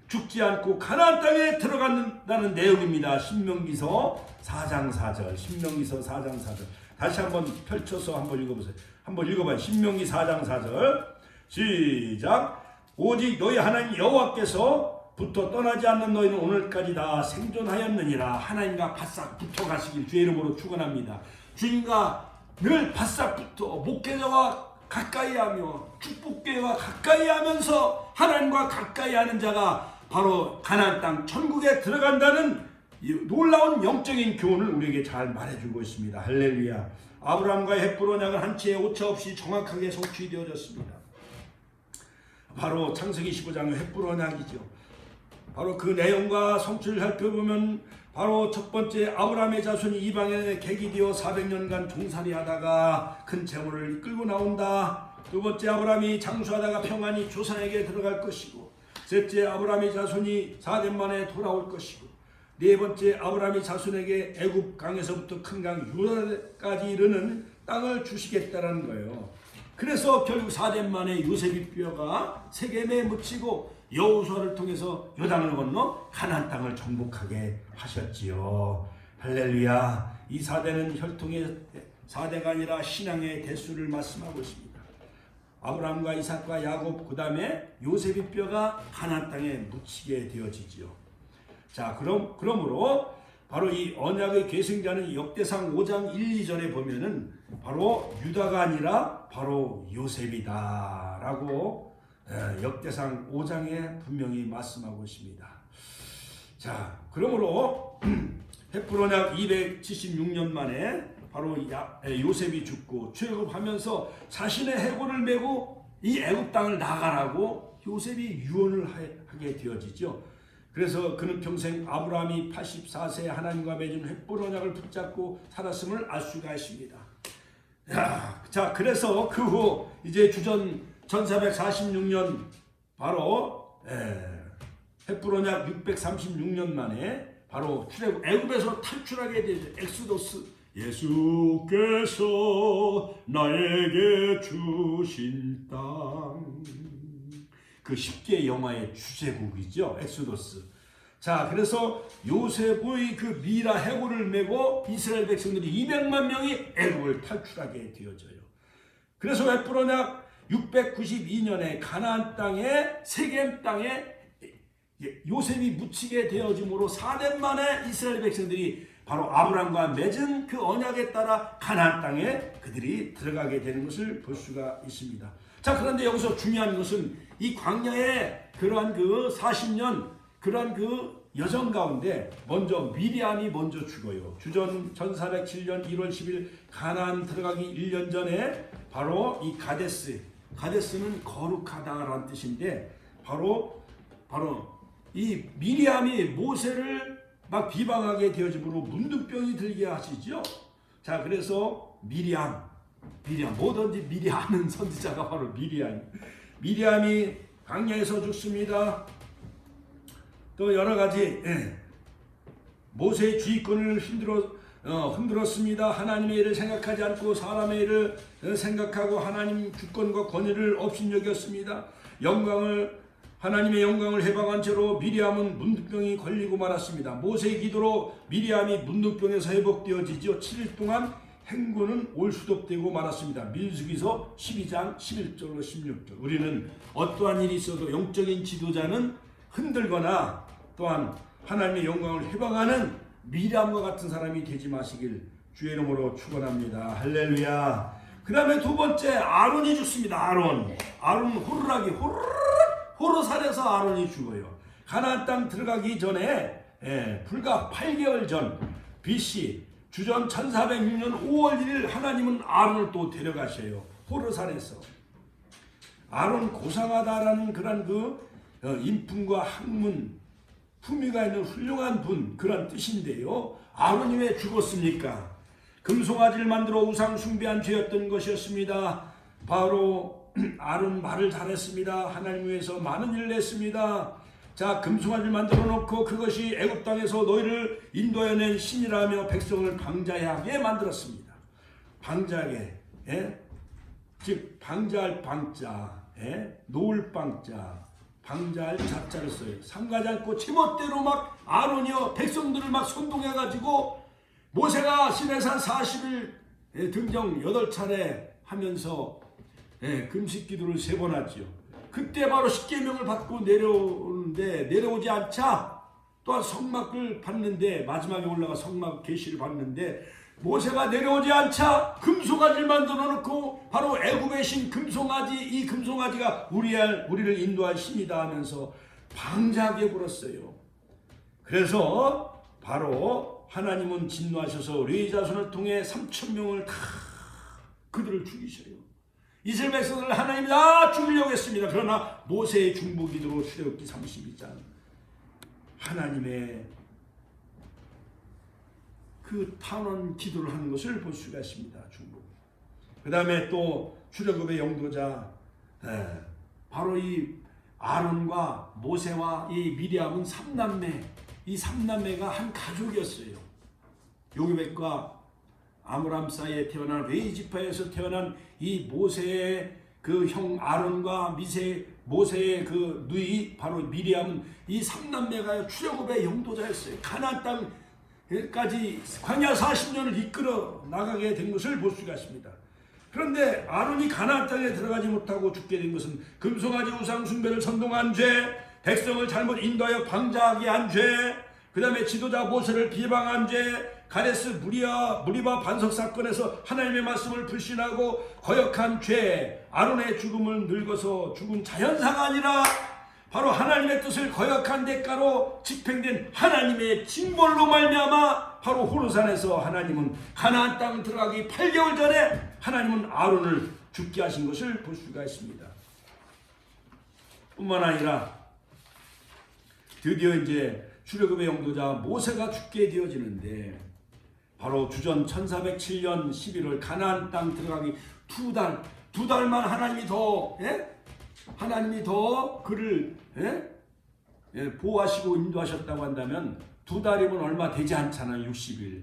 죽지 않고 가나안 땅에 들어간다는 내용입니다. 신명기서 4장 4절. 신명기서 4장 4절. 다시 한번 펼쳐서 한번 읽어보세요. 한번 읽어봐요. 신명기 4장 4절. 시작. 오직 너희 하나님 여호와께서부터 떠나지 않는 너희는 오늘까지 다 생존하였느니라. 하나님과 바싹 붙어가시길 주의 이름으로 축원합니다. 주님과 늘 바싹 붙어 목회자와 가까이하며 축복교회와 가까이하면서 하나님과 가까이하는 자가 바로 가나안 땅 천국에 들어간다는 놀라운 영적인 교훈을 우리에게 잘 말해주고 있습니다. 할렐루야. 아브라함과의 헷불 언약은 한치의 오차 없이 정확하게 성취되어졌습니다. 바로 창세기 15장의 헷불 언약이죠. 바로 그 내용과 성취를 살펴보면 바로 첫 번째, 아브라함의 자손이 이방에 객이 되어 400년간 종살이하다가 큰 재물을 이끌고 나온다. 두 번째, 아브라함이 장수하다가 평안히 조상에게 들어갈 것이고, 셋째, 아브라함의 자손이 4년 만에 돌아올 것이고, 네 번째, 아브라함이 자손에게 애굽 강에서부터 큰 강 유다까지 이르는 땅을 주시겠다라는 거예요. 그래서 결국 4년 만에 요셉의 뼈가 세겜에 묻히고 여호수아를 통해서 요단을 건너 가나안 땅을 정복하게 하셨지요. 할렐루야. 이 4대는 혈통의 4대가 아니라 신앙의 대수를 말씀하고 있습니다. 아브라함과 이삭과 야곱, 그 다음에 요셉의 뼈가 가나안 땅에 묻히게 되어지지요. 자, 그러므로 바로 이 언약의 계승자는 역대상 5장 1, 2절에 보면은 바로 유다가 아니라 바로 요셉이다라고 역대상 5장에 분명히 말씀하고 있습니다. 자, 그러므로 헷불 언약 276년 만에 바로 요셉이 죽고 출애굽하면서 자신의 해골을 메고 이 애굽 땅을 나가라고 요셉이 유언을 하게 되어지죠. 그래서 그는 평생 아브라함이 84세 하나님과 맺은 헷불 언약을 붙잡고 살았음을 알 수가 있습니다. 자, 그래서 그 후 이제 주전 1446년 바로 헷불 언약 636년 만에 바로 출애굽 애굽에서 탈출하게 되죠. 엑소더스. 예수께서 나에게 주신 땅. 그 10개 영화의 주제곡이죠. 엑소더스. 자, 그래서 요셉의 그 미라 해골을 메고 이스라엘 백성들이 200만 명이 애굽을 탈출하게 되어져요. 그래서 헷불 언약 692년에 가나안 땅에 세겜 땅에 요셉이 묻히게 되어짐으로 4년 만에 이스라엘 백성들이 바로 아브라함과 맺은 그 언약에 따라 가나안 땅에 그들이 들어가게 되는 것을 볼 수가 있습니다. 자, 그런데 여기서 중요한 것은 이 광야의 그러한 그 40년 그러한 그 여정 가운데 먼저 미리암이 먼저 죽어요. 주전 1407년 1월 10일 가나안 들어가기 1년 전에 바로 이 가데스는 거룩하다라는 뜻인데 바로 이 미리암이 모세를 막 비방하게 되어짐으로 문둥병이 들게 하시죠. 자, 그래서 미리암 뭐든지 미리 아는 선지자가 바로 미리암이 광야에서 죽습니다. 또 여러 가지 모세의 주의권을 흔들었습니다. 하나님의 일을 생각하지 않고 사람의 일을 생각하고 하나님 주권과 권위를 업신여겼습니다. 하나님의 영광을 해방한 채로 미리암은 문둥병이 걸리고 말았습니다. 모세의 기도로 미리암이 문둥병에서 회복되어지죠. 7일 동안 행군은 올 수도 없되고 말았습니다. 민수기서 12장 11절로 16절. 우리는 어떠한 일이 있어도 영적인 지도자는 흔들거나 또한 하나님의 영광을 해방하는 미리암과 같은 사람이 되지 마시길 주의 이름으로 축원합니다. 할렐루야. 그 다음에 두 번째 아론이 죽습니다. 아론 호르산에서 아론이 죽어요. 가나안 땅 들어가기 전에 불과 8개월 전 BC 주전 1406년 5월 1일 하나님은 아론을 또 데려가셔요. 호르산에서. 아론 고상하다라는 그런 인품과 학문, 품위가 있는 훌륭한 분, 그런 뜻인데요. 아론이 왜 죽었습니까? 금송아지를 만들어 우상 숭배한 죄였던 것이었습니다. 바로 아론 말을 잘했습니다. 하나님 위해서 많은 일을 했습니다. 자, 금송아지를 만들어 놓고 그것이 애굽 땅에서 너희를 인도해낸 신이라며 백성을 방자하게 만들었습니다. 방자하게, 즉 방자할 방자, 놓을 방자, 방자할 자자를 써요. 삼가지 않고 제멋대로 막 아론이요 백성들을 막 선동해가지고 모세가 시내산 40일 등정 8차례 하면서 금식 기도를 3번 하지요. 그때 바로 십계명을 받고 내려오는데 내려오지 않자 또한 성막을 받는데 마지막에 올라가 성막 계시를 받는데 모세가 내려오지 않자 금송아지를 만들어 놓고 바로 애굽의 신 금송아지, 이 금송아지가 우리를 인도할 신이다 하면서 방자하게 굴었어요. 그래서 바로 하나님은 진노하셔서 레위 자손을 통해 3,000명을 다 그들을 죽이셔요. 이스라엘 백성을 하나님이 다 죽이려고 했습니다. 그러나 모세의 중보기도로 출애굽기 32장 하나님의 그 탄원 기도를 하는 것을 볼 수가 있습니다. 중보. 그 다음에 또 출애굽의 영도자 바로 이 아론과 모세와 이 미리암은 3남매, 이 3남매가 한 가족이었어요. 요기벳과 아므람 사이에 태어난 레위 지파에서 태어난 이 모세의 그 형 아론과 모세의 그 누이 바로 미리암은 이 3남매가 출애굽의 영도자였어요. 가나안 땅까지 광야 40년을 이끌어 나가게 된 것을 볼 수가 있습니다. 그런데 아론이 가나안 땅에 들어가지 못하고 죽게 된 것은 금송아지 우상 숭배를 선동한 죄, 백성을 잘못 인도하여 방자하게 한 죄, 그 다음에 지도자 모세를 비방한 죄, 가데스 무리바 반석 사건에서 하나님의 말씀을 불신하고 거역한 죄, 아론의 죽음을 늙어서 죽은 자연사가 아니라 바로 하나님의 뜻을 거역한 대가로 집행된 하나님의 징벌로 말미암아 바로 호르산에서 하나님은 가나안 땅 들어가기 8개월 전에 하나님은 아론을 죽게 하신 것을 볼 수가 있습니다. 뿐만 아니라 드디어 이제 출애굽의 영도자 모세가 죽게 되어지는데 바로 주전 1407년 11월 가나안 땅 들어가기 두 달만 하나님이 더 그를 보호하시고 인도하셨다고 한다면 2달이면 얼마 되지 않잖아요. 60일.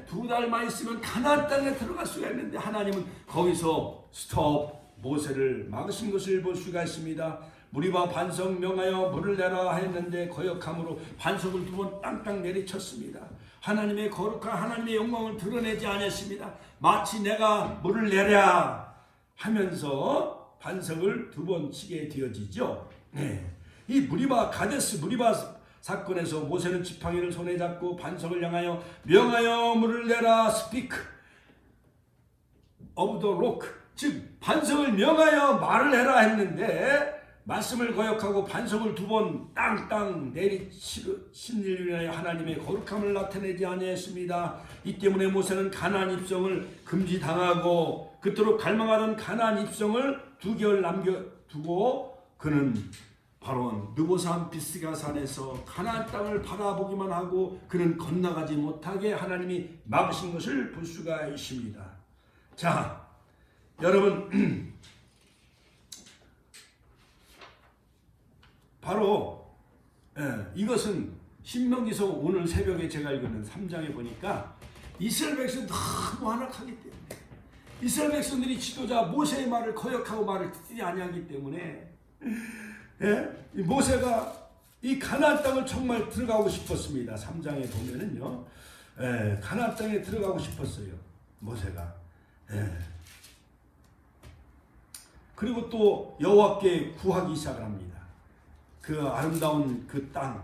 2달만 있으면 가나안 땅에 들어갈 수가 있는데 하나님은 거기서 스톱 모세를 막으신 것을 볼 수가 있습니다. 무리바 반석 명하여 물을 내라 했는데 거역함으로 반석을 2번 땅땅 내리쳤습니다. 하나님의 거룩한 하나님의 영광을 드러내지 않았습니다. 마치 내가 물을 내랴 하면서 반석을 2번 치게 되어지죠. 이 무리바 사건에서 모세는 지팡이를 손에 잡고 반석을 향하여 명하여 물을 내라 스피크 오브 더 로크, 즉 반석을 명하여 말을 해라 했는데 말씀을 거역하고 반석을 2번 땅땅 내리치는 일로 인하여 하나님의 거룩함을 나타내지 아니했습니다. 이 때문에 모세는 가나안 입성을 금지당하고 그토록 갈망하던 가나안 입성을 2개월 남겨두고 그는 바로 느보산 비스가 산에서 가나안 땅을 바라보기만 하고 그는 건너가지 못하게 하나님이 막으신 것을 볼 수가 있습니다. 자, 여러분, 바로 이것은 신명기서 오늘 새벽에 제가 읽은 3장에 보니까 이스라엘 백성이 너무 완악하기 때문에, 이스라엘 백성들이 지도자 모세의 말을 거역하고 말을 듣지 아니하기 때문에 모세가 이 가나안 땅을 정말 들어가고 싶었습니다. 3장에 보면은요, 가나안 땅에 들어가고 싶었어요, 모세가. 그리고 또 여호와께 구하기 시작을 합니다. 그 아름다운 그 땅,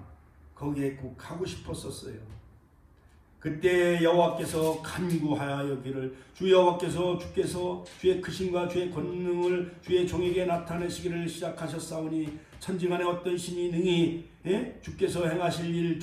거기에 꼭 가고 싶었었어요. 그때 여호와께서 간구하여기를 주 여호와께서 주께서 주의 크심과 주의 권능을 주의 종에게 나타내시기를 시작하셨사오니 천지간에 어떤 신이 능히 주께서 행하실 일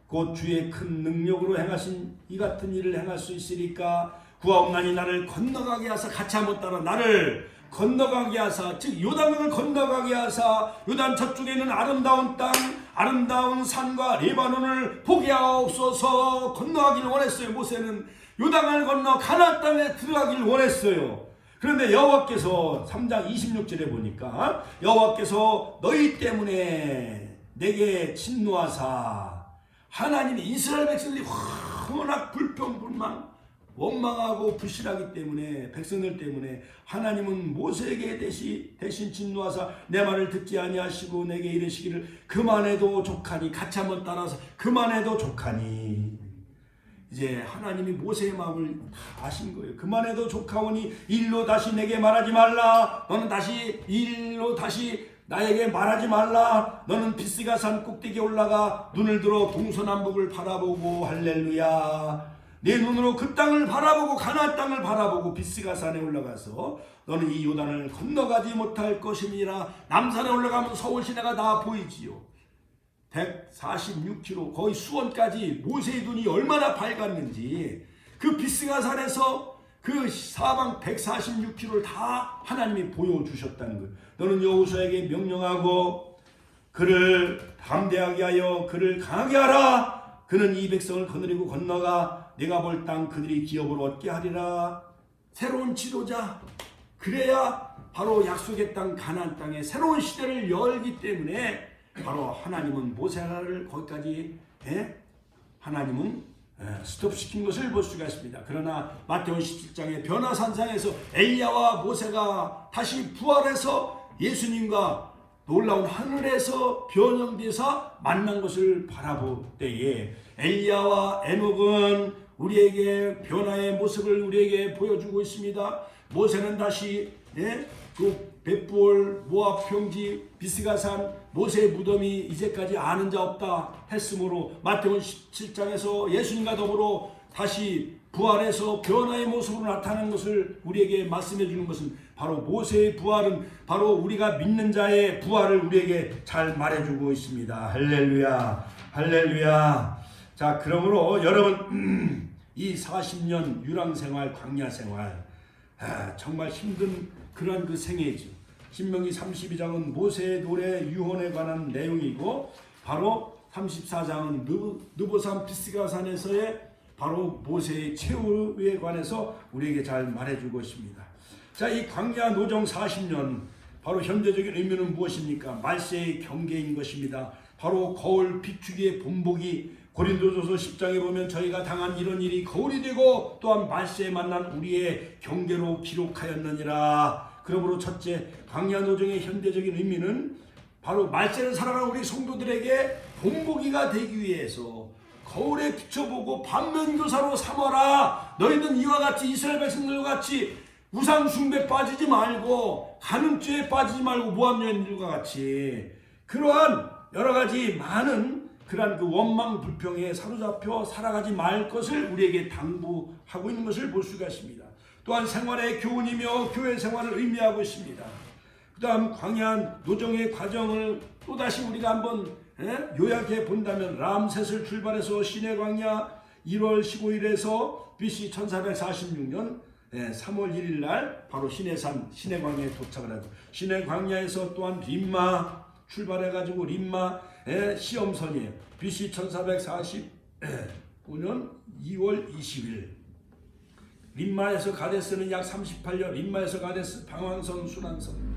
곧 주의 큰 능력으로 행하신 이 같은 일을 행할 수 있으리까. 구하옵나니 나를 건너가게 하사, 같이 한번 따라, 나를 건너가게 하사, 즉 요단강을 건너가게 하사 요단 저쪽에 있는 아름다운 땅, 아름다운 산과 레바논을 보게 하옵소서. 건너가기를 원했어요. 모세는 요단강을 건너 가나안 땅에 들어가기를 원했어요. 그런데 여호와께서 3장 26절에 보니까 여호와께서 너희 때문에 내게 진노하사, 하나님이 이스라엘 백성들이 워낙 불평불만 원망하고 불신하기 때문에, 백성들 때문에 하나님은 모세에게 대신 진노하사 내 말을 듣지 아니하시고 내게 이르시기를 그만해도 족하니, 같이 한번 따라서 그만해도 족하니. 이제 하나님이 모세의 마음을 다 아신 거예요. 그만해도 족하오니 일로 다시 내게 말하지 말라. 너는 다시 일로 다시 나에게 말하지 말라. 너는 비스가 산 꼭대기에 올라가 눈을 들어 동서남북을 바라보고, 할렐루야, 내 눈으로 그 땅을 바라보고 가나안 땅을 바라보고 비스가 산에 올라가서 너는 이 요단을 건너가지 못할 것이니라. 남산에 올라가면 서울 시내가 다 보이지요. 146km 거의 수원까지 모세의 눈이 얼마나 밝았는지, 그 비스가 산에서 그 사방 146km를 다 하나님이 보여주셨다는 거예요. 너는 여호수아에게 명령하고 그를 담대하게 하여 그를 강하게 하라. 그는 이 백성을 거느리고 건너가 내가 볼 땅 그들이 기업을 얻게 하리라. 새로운 지도자, 그래야 바로 약속의 땅 가나안 땅에 새로운 시대를 열기 때문에 바로 하나님은 모세를 거기까지 하나님은 스톱시킨 것을 볼 수가 있습니다. 그러나 마태복음 17장의 변화산상에서 엘리야와 모세가 다시 부활해서 예수님과 놀라운 하늘에서 변형돼서 만난 것을 바라볼 때에 엘리야와 에녹은 우리에게 변화의 모습을 우리에게 보여주고 있습니다. 모세는 다시 그 벳부올, 모압 평지, 비스가산, 모세의 무덤이 이제까지 아는 자 없다 했으므로 마태복음 17장에서 예수님과 더불어 다시 부활해서 변화의 모습으로 나타나는 것을 우리에게 말씀해 주는 것은 바로 모세의 부활은 바로 우리가 믿는 자의 부활을 우리에게 잘 말해주고 있습니다. 할렐루야, 할렐루야. 자, 그러므로 여러분, 이 40년 유랑생활, 광야생활, 정말 힘든 그러한 그 생애죠. 신명기 32장은 모세의 노래 유언에 관한 내용이고, 바로 34장은 느보산 비스가산에서의 바로 모세의 최후에 관해서 우리에게 잘 말해주고 있습니다. 자, 이 광야 노정 40년, 바로 현재적인 의미는 무엇입니까? 말세의 경계인 것입니다. 바로 거울 비추기의 본보기, 고린도전서 10장에 보면 저희가 당한 이런 일이 거울이 되고 또한 말세에 만난 우리의 경계로 기록하였느니라. 그러므로 첫째, 광야 노정의 현대적인 의미는 바로 말세를 살아가는 우리 성도들에게 본보기가 되기 위해서 거울에 비춰보고 반면교사로 삼아라. 너희는 이와 같이 이스라엘 백성들과 같이 우상 숭배 빠지지 말고, 간음죄에 빠지지 말고, 모함 여인들과 같이 그러한 여러 가지 많은 그러한 그 원망 불평에 사로잡혀 살아가지 말 것을 우리에게 당부하고 있는 것을 볼 수가 있습니다. 또한 생활의 교훈이며 교회 생활을 의미하고 있습니다. 그 다음 광야 노정의 과정을 또다시 우리가 한번 요약해 본다면 람셋을 출발해서 시내 광야 1월 15일에서 BC 1446년 3월 1일 날 바로 시내산 시내광야에 도착을 하고 시내 광야에서 또한 림마 출발해 가지고 림마의 시험선이에요. BC 1445년 2월 20일 림마에서 가데스는 약 38년 림마에서 가데스 방황선 순환선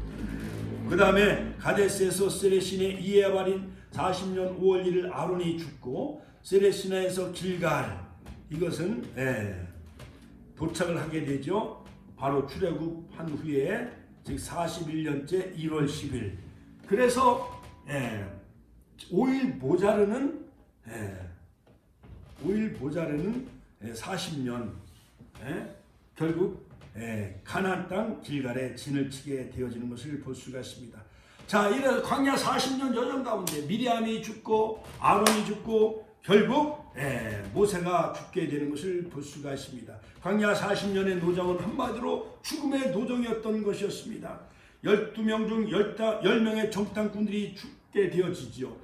그 다음에 가데스에서 세레시네 이에바린 40년 5월 1일 아론이 죽고 세레시나에서 길갈 이것은 도착을 하게 되죠. 바로 출애굽한 후에 즉 41년째 1월 10일 그래서 5일 모자르는 40년 결국 가나안 땅 길갈에 진을 치게 되어지는 것을 볼 수가 있습니다. 자, 이래서 광야 40년 여정 가운데 미리암이 죽고 아론이 죽고 결국 모세가 죽게 되는 것을 볼 수가 있습니다. 광야 40년의 노정은 한마디로 죽음의 노정이었던 것이었습니다. 12명 중 10명의 정탐꾼들이 죽게 되어지지요.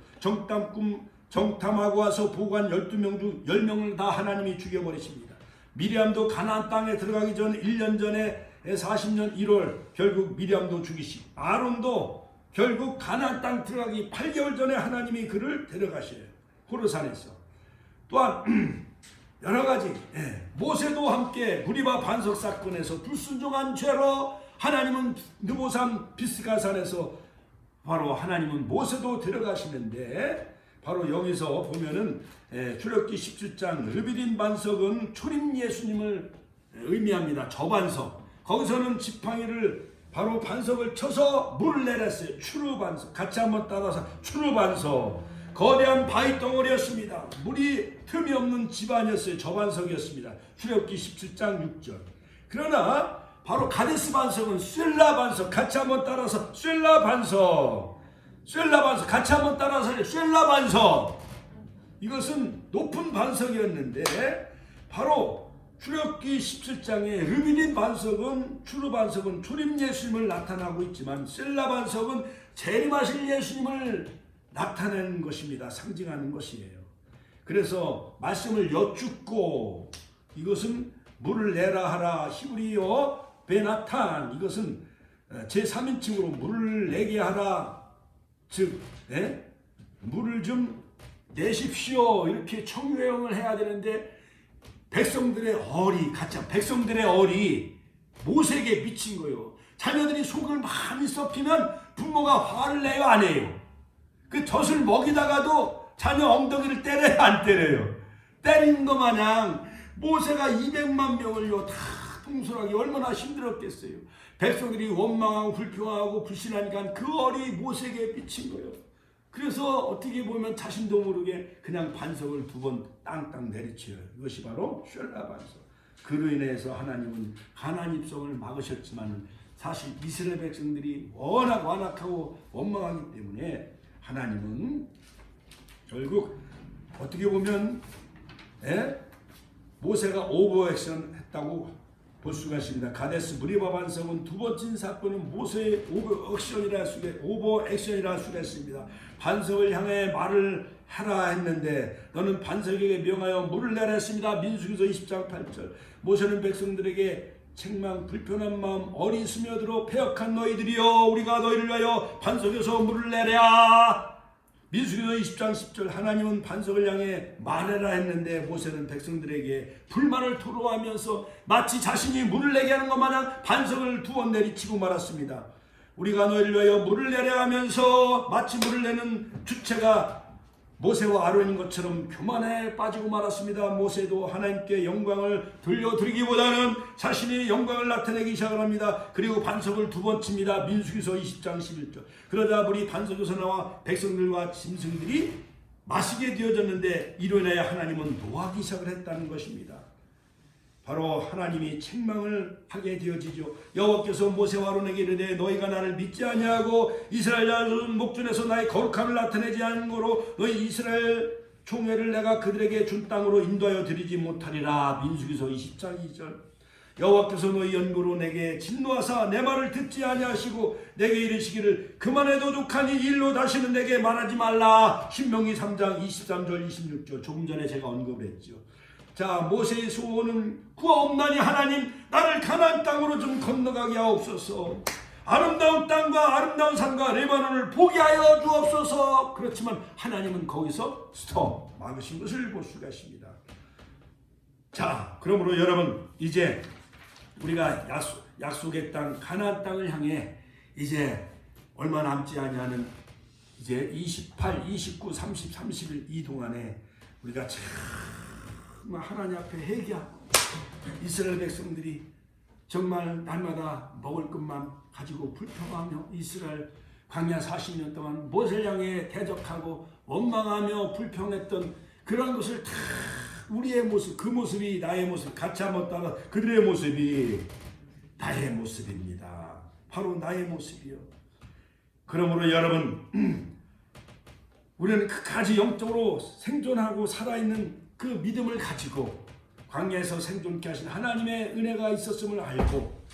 정탐하고 와서 보고한 12명 중 10명을 다 하나님이 죽여버리십니다. 미리암도 가나안 땅에 들어가기 전 1년 전에 40년 1월 결국 미리암도 죽이시고 아론도 결국 가나안 땅 들어가기 8개월 전에 하나님이 그를 데려가셔요. 호르산에서. 또한 여러가지 모세도 함께 무리바 반석 사건에서 불순종한 죄로 하나님은 느보산 비스가산에서 바로 하나님은 모세도 데려가시는데 바로 여기서 보면은 출애굽기 17장 르비딤 반석은 초림 예수님을 의미합니다. 저반석. 거기서는 지팡이를 바로 반석을 쳐서 물을 내렸어요. 추루 반석. 같이 한번 따라서 추루 반석. 거대한 바위 덩어리였습니다. 물이 틈이 없는 집안이었어요. 저반석이었습니다. 출애굽기 17장 6절. 그러나 바로 가데스 반석은 쇠라 반석. 같이 한번 따라서 쇠라 반석. 쇠라 반석. 같이 한번 따라서 쇠라 반석. 이것은 높은 반석이었는데 바로 출애굽기 17장의 르비딤 반석은 추루 반석은 초림 예수님을 나타나고 있지만 셀라 반석은 재림하실 예수님을 나타내는 것입니다. 상징하는 것이에요. 그래서 말씀을 여쭙고 이것은 물을 내라 하라 히브리어 베나탄 이것은 제3인칭으로 물을 내게 하라 즉 물을 좀 내십시오 이렇게 청유형을 해야 되는데 백성들의 얼이 가짜 백성들의 얼이 모세에게 미친 거예요. 자녀들이 속을 많이 썩히면 부모가 화를 내요 안 해요? 그 젖을 먹이다가도 자녀 엉덩이를 때려요 안 때려요? 때리는 것 마냥 모세가 200만 명을요 다 통솔하기 얼마나 힘들었겠어요. 백성들이 원망하고 불평하고 불신하니까 그 얼이 모세에게 미친 거예요. 그래서 어떻게 보면 자신도 모르게 그냥 반석을 2번 땅땅 내리쳐요. 이것이 바로 쉘라 반석. 그로 인해서 하나님은 가나안 입성을 막으셨지만 사실 이스라엘 백성들이 워낙 완악하고 원망하기 때문에 하나님은 결국 어떻게 보면 모세가 오버액션 했다고 볼 수가 있습니다. 가데스 무리바 반석은 두 번째 사건은 모세의 오버액션이라 할 수가 있습니다. 반석을 향해 말을 하라 했는데 너는 반석에게 명하여 물을 내라 했습니다. 민수기서 20장 8절. 모세는 백성들에게 책망 불편한 마음 얼이 스며들어 패역한 너희들이여 우리가 너희를 위하여 반석에서 물을 내랴. 민수기서 20장 10절. 하나님은 반석을 향해 말해라 했는데 모세는 백성들에게 불만을 토로하면서 마치 자신이 물을 내게 하는 것 마냥 반석을 2번 내리치고 말았습니다. 우리가 너희를 위하여 물을 내려 하면서 마치 물을 내는 주체가 모세와 아론인 것처럼 교만에 빠지고 말았습니다. 모세도 하나님께 영광을 돌려드리기보다는 자신의 영광을 나타내기 시작을 합니다. 그리고 반석을 2번 칩니다. 민수기서 20장 11절. 그러자 물이 반석에서 나와 백성들과 짐승들이 마시게 되어졌는데 이로 인하여 하나님은 노하기 시작을 했다는 것입니다. 바로 하나님이 책망을 하게 되어지죠. 여호와께서 모세와 아론에게 이르되 너희가 나를 믿지 아니하고 이스라엘 자손 목전에서 나의 거룩함을 나타내지 않은 거로 너희 이스라엘 총회를 내가 그들에게 준 땅으로 인도하여 드리지 못하리라. 민수기서 20장 2절. 여호와께서 너희 연고로 내게 진노하사 내 말을 듣지 아니하시고 내게 이르시기를 그만해도 족하니 일로 다시는 내게 말하지 말라. 신명기 3장 23절 26절. 조금 전에 제가 언급을 했죠. 자, 모세의 소원은 구하옵나니 하나님 나를 가나안 땅으로 좀 건너가게 하옵소서. 아름다운 땅과 아름다운 산과 레바논을 보게 하여 주옵소서. 그렇지만 하나님은 거기서 스톱 막으신 것을 볼 수가 있습니다. 자, 그러므로 여러분 이제 우리가 약속의 땅 가나안 땅을 향해 이제 얼마 남지 아니하는 이제 28, 29, 30, 30일 이 동안에 우리가 정말 하나님 앞에 회개하고 이스라엘 백성들이 정말 날마다 먹을 것만 가지고 불평하며 이스라엘 광야 40년 동안 모세를 향해 대적하고 원망하며 불평했던 그런 것을 다 우리의 모습, 그 모습이 나의 모습 같이 한번 따라 그들의 모습이 나의 모습입니다. 바로 나의 모습이요. 그러므로 여러분 우리는 끝까지 영적으로 생존하고 살아있는 그 믿음을 가지고 광야에서 생존케 하신 하나님의 은혜가 있었음을 알고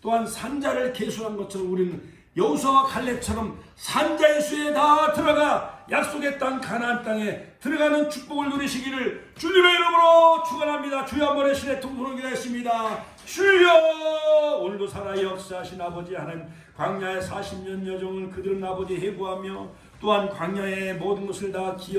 또한 산자를 계수한 것처럼 우리는 여호수아와 갈렙처럼 산자의 수에 다 들어가 약속의 땅 가나안 땅에 들어가는 축복을 누리시기를 주님의 이름으로 축원합니다. 주여 한번 의 신의 통성을 기도했습니다. 주여 오늘도 살아 역사하신 아버지 하나님 광야의 40년 여정을 그들은 아버지 해부하며 또한 광야의 모든 것을 다 기억